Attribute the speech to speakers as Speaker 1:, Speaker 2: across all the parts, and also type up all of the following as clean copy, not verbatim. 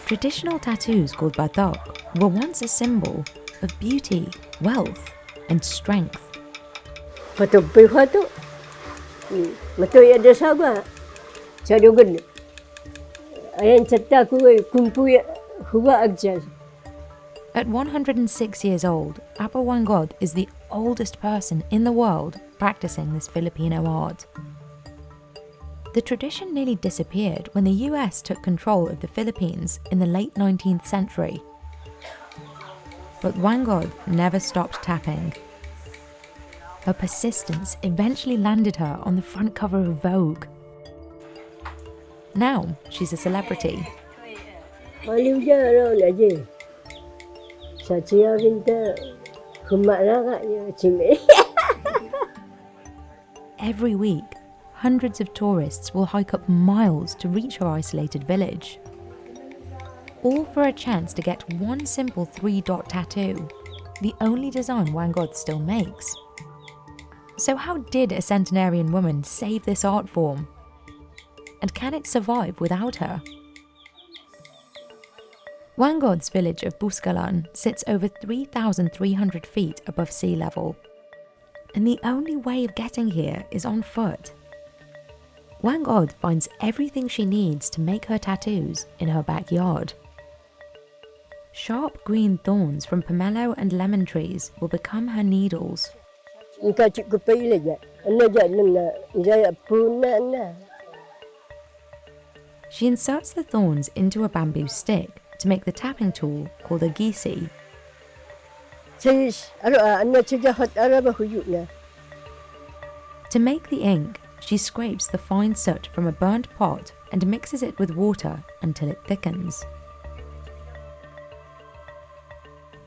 Speaker 1: Traditional tattoos called Batok were once a symbol of beauty, wealth, and strength.
Speaker 2: Patugpay hato. Matoy ada saga. Sadugan. Ayan chatta kuy kumpuy huwa agjas.
Speaker 1: At 106 years old, Apa Wangod is the oldest person in the world practicing this Filipino art. The tradition nearly disappeared when the US took control of the Philippines in the late 19th century. But Wangod never stopped tapping. Her persistence eventually landed her on the front cover of Vogue. Now she's a celebrity.
Speaker 2: Maliw dyan araw na dyan. Sa siya rinta, humaraka niya chime.
Speaker 1: Every week, hundreds of tourists will hike up miles to reach her isolated village. All for a chance to get one simple 3-dot tattoo, the only design Wangod still makes. So how did a centenarian woman save this art form? And can it survive without her? Wangod's village of Buscalan sits over 3,300 feet above sea level. And the only way of getting here is on foot. Wangod finds everything she needs to make her tattoos in her backyard. Sharp green thorns from pomelo and lemon trees will become her needles. She inserts the thorns into a bamboo stick to make the tapping tool called a gisi. To make the ink, she scrapes the fine soot from a burnt pot and mixes it with water until it thickens.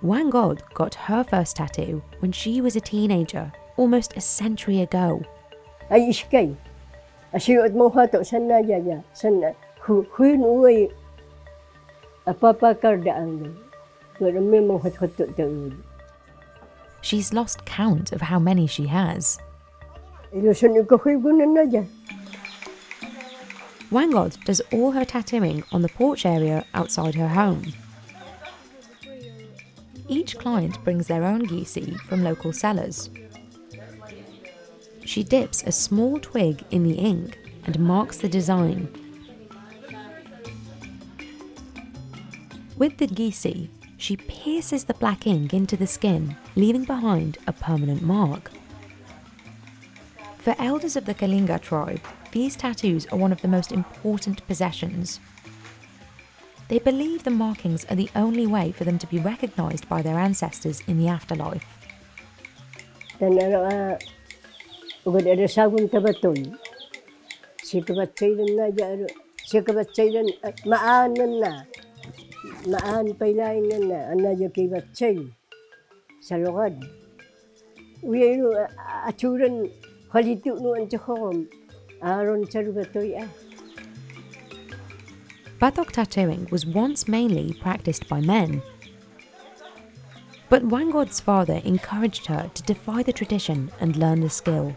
Speaker 1: Wangod got her first tattoo when she was a teenager, almost a century ago.
Speaker 2: Ay iskay. Asiyot mo hato sana jaya. Sana huyun uwi. Apapakardaan. Marami mong hato taud.
Speaker 1: She's lost count of how many she has.
Speaker 2: Ilusun ko huyunan na dyan.
Speaker 1: Wangod does all her tattooing on the porch area outside her home. Each client brings their own gisi from local sellers. She dips a small twig in the ink and marks the design. With the gisi, she pierces the black ink into the skin, leaving behind a permanent mark. For elders of the Kalinga tribe, these tattoos are one of the most important possessions. They believe the markings are the only way for them to be recognized by their ancestors in the afterlife.
Speaker 2: Ugad ada sagun tabaton. Si kabatsayran na dyan. Si kabatsayran maanan na. Maan pailain na. Ana dyan kibatsay. Sa lukad. Uyayro aturan halito noon tihom. Aron sa rubatoy ah.
Speaker 1: Batok tattooing was once mainly practiced by men. But Wangod's father encouraged her to defy the tradition and learn the skill.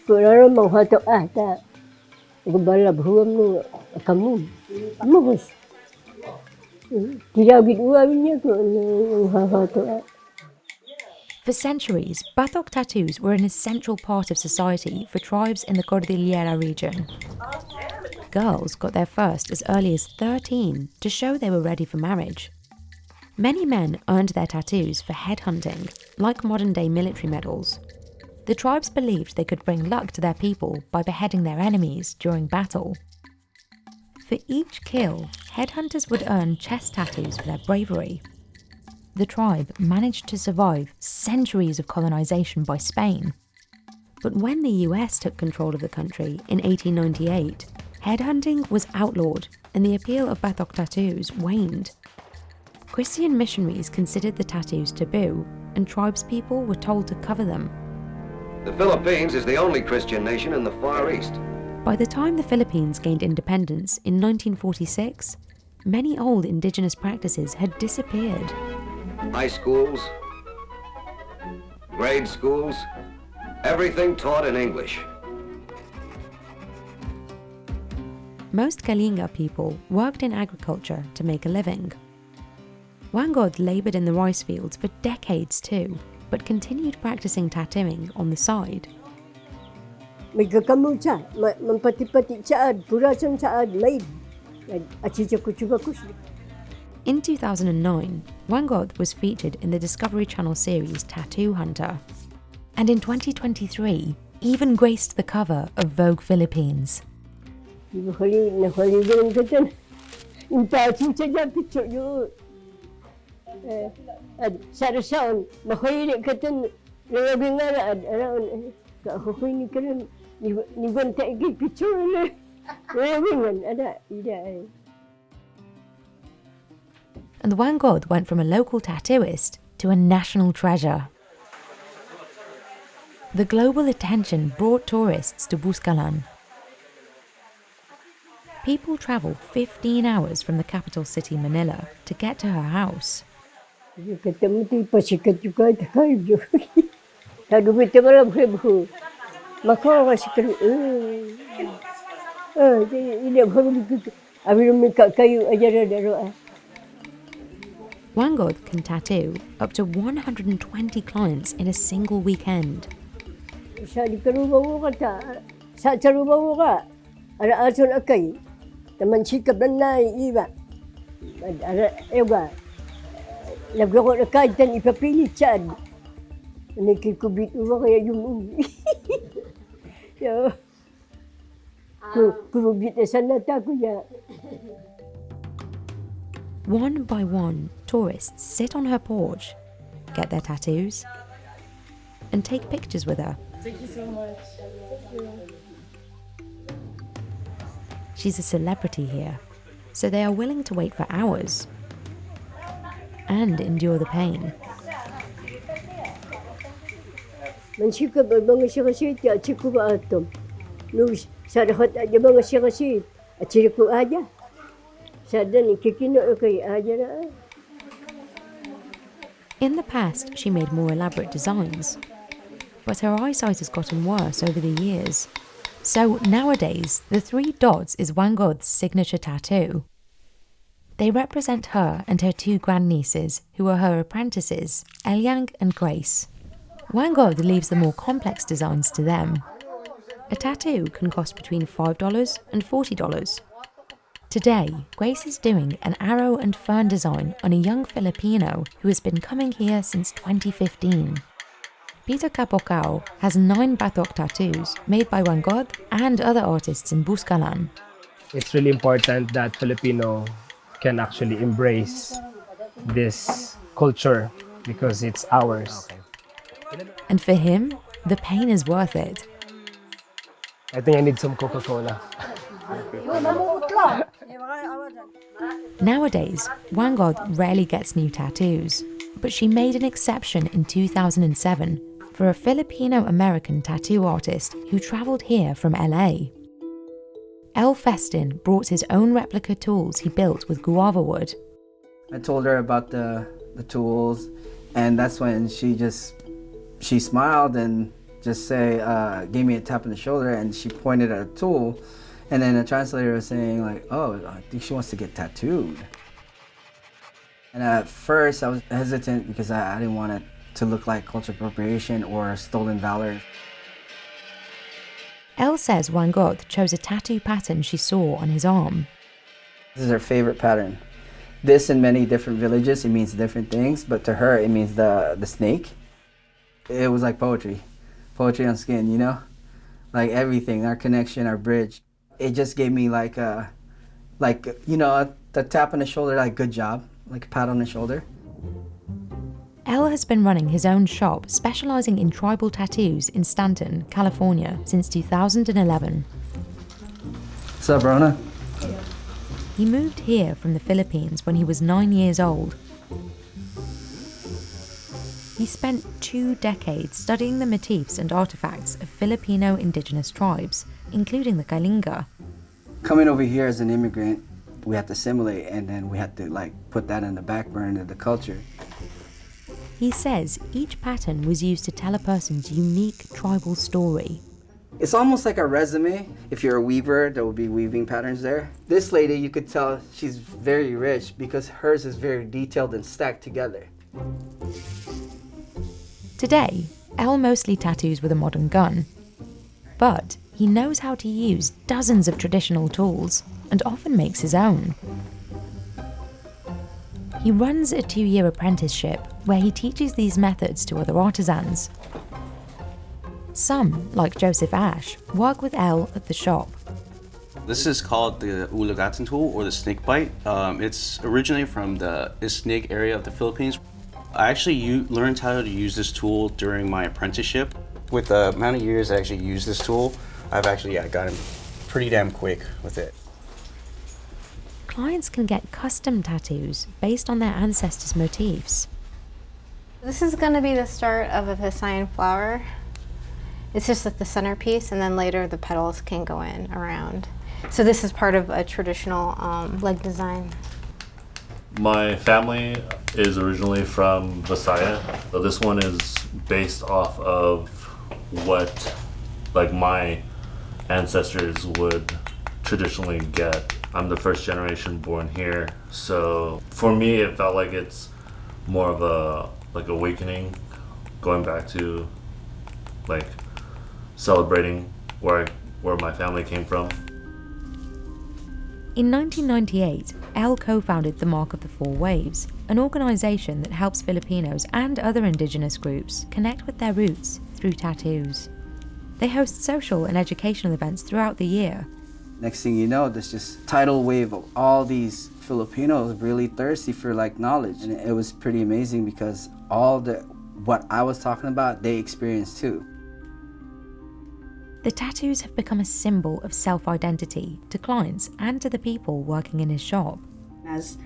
Speaker 2: Kuraro mong hato ata. Gubalab huwam no kamun. Amagos. Tiragid uwawin niya ko hato.
Speaker 1: For centuries, Batok tattoos were an essential part of society for tribes in the Cordillera region. Girls got their first as early as 13 to show they were ready for marriage. Many men earned their tattoos for headhunting, like modern-day military medals. The tribes believed they could bring luck to their people by beheading their enemies during battle. For each kill, headhunters would earn chest tattoos for their bravery. The tribe managed to survive centuries of colonization by Spain. But when the US took control of the country in 1898, headhunting was outlawed and the appeal of Batok tattoos waned. Christian missionaries considered the tattoos taboo, and tribespeople were told to cover them.
Speaker 3: The Philippines is the only Christian nation in the Far East.
Speaker 1: By the time the Philippines gained independence in 1946, many old indigenous practices had disappeared.
Speaker 3: High schools, grade schools, everything taught in English.
Speaker 1: Most Kalinga people worked in agriculture to make a living. Wangod laboured in the rice fields for decades too, but continued practicing tattooing on the side.
Speaker 2: May kakamul siya, mampati-pati saad, purasan saad, laid. Achichakuchubakus.
Speaker 1: In 2009, Wangod was featured in the Discovery Channel series Tattoo Hunter. And in 2023, even graced the cover of Vogue Philippines.
Speaker 2: Hollywood ka dyan. Yung tattoo siya dyan, picture yun. Sarasaon, mahoyili ka dyan. Nalagay nga na, araon, kahoy ka rin. Niwan tayo kay picture na. Nalagay nga, ida ay.
Speaker 1: And Wangod went from a local tattooist to a national treasure. The global attention brought tourists to Buscalan. People travel 15 hours from the capital city, Manila, to get to her house.
Speaker 2: Katamaty pasikat yung kahit kayo. Tadumit na malam kayo. Makakasikat. Kayo aja daro.
Speaker 1: Wangod can tattoo up to 120 clients in a single weekend.
Speaker 2: Sa karubaw ka ta. Sa karubaw ka. Ara ason akay. Taman sikap na iba. Ara ewa. Lago na kahit tan ipapilit siya. Nakikubit mo kaya yung umi. So, kubit na sana tako niya.
Speaker 1: One by one, tourists sit on her porch, get their tattoos, and take pictures with her.
Speaker 4: Thank you so much.
Speaker 1: She's a celebrity here, so they are willing to wait for hours and endure the pain.
Speaker 2: Mansikap ang mga sikasit at sikuba atom. Nung sarahat aja mga sikasit at siriku aja. Sadan ikikino kay aja na.
Speaker 1: In the past, she made more elaborate designs, but her eyesight has gotten worse over the years. So nowadays, the 3 dots is Wangod's signature tattoo. They represent her and her 2 grandnieces, who are her apprentices, Elyang and Grace. Wangod leaves the more complex designs to them. A tattoo can cost between $5 and $40. Today, Grace is doing an arrow and fern design on a young Filipino who has been coming here since 2015. Peter Capocao has 9 Batok tattoos made by Wangod and other artists in Buscalan.
Speaker 5: It's really important that Filipino can actually embrace this culture because it's ours.
Speaker 1: And for him, the pain is worth it.
Speaker 5: I think I need some Coca-Cola.
Speaker 1: Nowadays, Wangod rarely gets new tattoos, but she made an exception in 2007 for a Filipino-American tattoo artist who travelled here from LA. El Festin brought his own replica tools he built with guava wood.
Speaker 6: I told her about the tools, and that's when she smiled and just gave me a tap on the shoulder, and she pointed at a tool, and then the translator was saying like, oh, I think she wants to get tattooed. And at first I was hesitant because I didn't want it to look like cultural appropriation or stolen valor.
Speaker 1: Elle says Wangod chose a tattoo pattern she saw on his arm.
Speaker 6: This is her favorite pattern. This in many different villages, it means different things, but to her it means the snake. It was like poetry on skin, you know? Like everything, our connection, our bridge. It just gave me like the tap on the shoulder, like good job, like a pat on the shoulder.
Speaker 1: Elle has been running his own shop specialising in tribal tattoos in Stanton, California since 2011.
Speaker 6: What's up, Rona?
Speaker 1: He moved here from the Philippines when he was 9 years old. He spent 2 decades studying the motifs and artefacts of Filipino indigenous tribes, including the Kalinga.
Speaker 6: Coming over here as an immigrant, we had to assimilate, and then we had to put that in the back burner of the culture.
Speaker 1: He says each pattern was used to tell a person's unique tribal story.
Speaker 6: It's almost like a resume. If you're a weaver, there will be weaving patterns there. This lady, you could tell she's very rich because hers is very detailed and stacked together.
Speaker 1: Today, El mostly tattoos with a modern gun, but he knows how to use dozens of traditional tools and often makes his own. He runs a 2-year apprenticeship where he teaches these methods to other artisans. Some, like Joseph Ash, work with El at the shop.
Speaker 4: This is called the ulagatan tool or the snake bite. It's originally from the Isnig area of the Philippines. I actually learned how to use this tool during my apprenticeship. With the amount of years I actually used this tool, I've actually gotten pretty damn quick with it.
Speaker 1: Clients can get custom tattoos based on their ancestors' motifs.
Speaker 7: This is going to be the start of a Visayan flower. It's just like the centerpiece, and then later the petals can go in around. So this is part of a traditional leg design.
Speaker 8: My family is originally from Visaya, so this one is based off of what like my ancestors would traditionally get. I'm the first generation born here, so for me it felt like it's more of a like awakening, going back to like celebrating where my family came from.
Speaker 1: In 1998, El co-founded the Mark of the Four Waves, an organisation that helps Filipinos and other indigenous groups connect with their roots through tattoos. They host social and educational events throughout the year.
Speaker 6: Next thing you know, there's just tidal wave of all these Filipinos really thirsty for like knowledge. And it was pretty amazing because what I was talking about, they experienced too.
Speaker 1: The tattoos have become a symbol of self-identity to clients and to the people working in his shop.
Speaker 9: As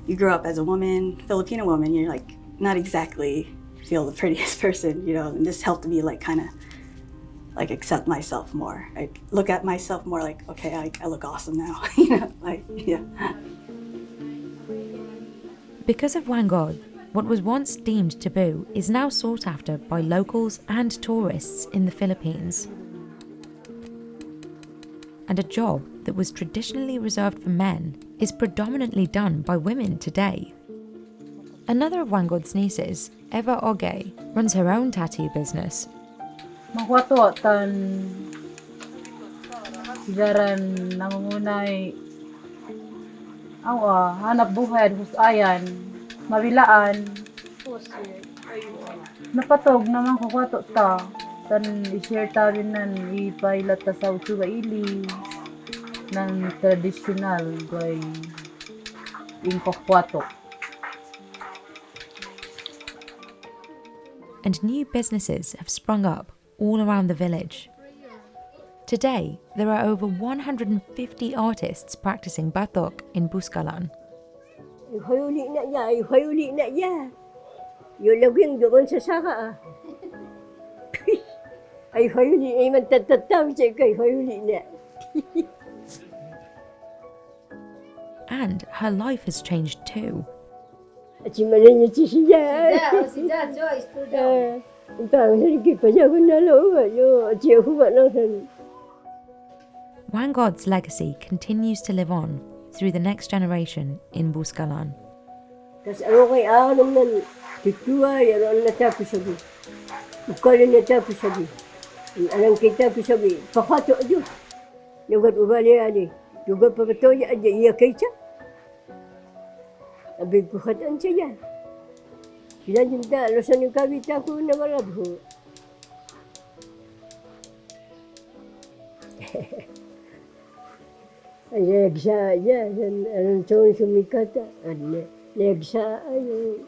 Speaker 9: you grow up as a woman, Filipino woman, you're like not exactly feel the prettiest person, you know, and this helped me like kind of like accept myself more. I look at myself more like, okay, I look awesome now, you know, like, yeah.
Speaker 1: Because of Wangod, what was once deemed taboo is now sought after by locals and tourists in the Philippines. And a job that was traditionally reserved for men is predominantly done by women today. Another of Wangod's nieces, Eva Oge, runs her own tattoo business.
Speaker 10: Magwato tan jaran nangungunay awa hanap buhay husayan mabilaan napatog naman ko kwato ta tan i-share ta rin nan ipailat ta sa usuga ili ng traditional goy inkokwato.
Speaker 1: And new businesses have sprung up all around the village. Today, there are over 150 artists practicing Batok in Buskalan. And her life has changed too. Wangod's legacy continues to live on through the next generation in Buskalan.
Speaker 2: Legsa aja, dan orang sumikata, legsa aja.